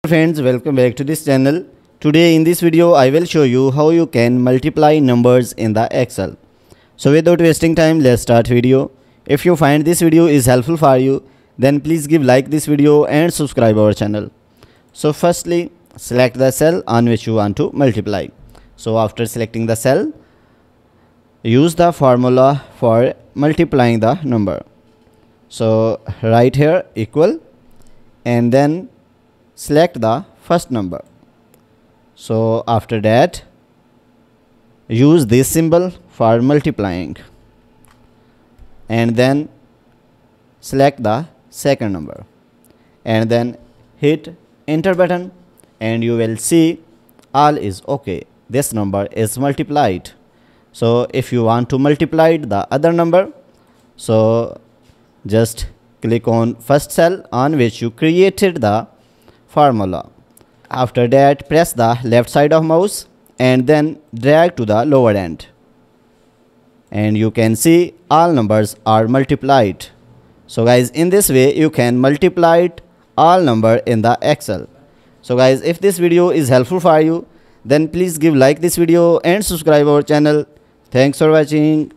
Friends, welcome back to this channel. Today in this video I will show you how you can multiply numbers in the Excel. So without wasting time, let's start video. If you find this video is helpful for you, then please give like this video and subscribe our channel. So firstly, select the cell on which you want to multiply. So after selecting the cell, use the formula for multiplying the number. So write here equal and then select the first number. So after that, use this symbol for multiplying and then select the second number and then hit enter button and you will see all is okay. This number is multiplied. So if you want to multiply the other number, so just click on first cell on which you created the formula. After that, press the left side of mouse and then drag to the lower end. And you can see all numbers are multiplied. So guys, in this way you can multiply all number in the Excel. So guys, if this video is helpful for you, then please give like this video and subscribe our channel. Thanks for watching.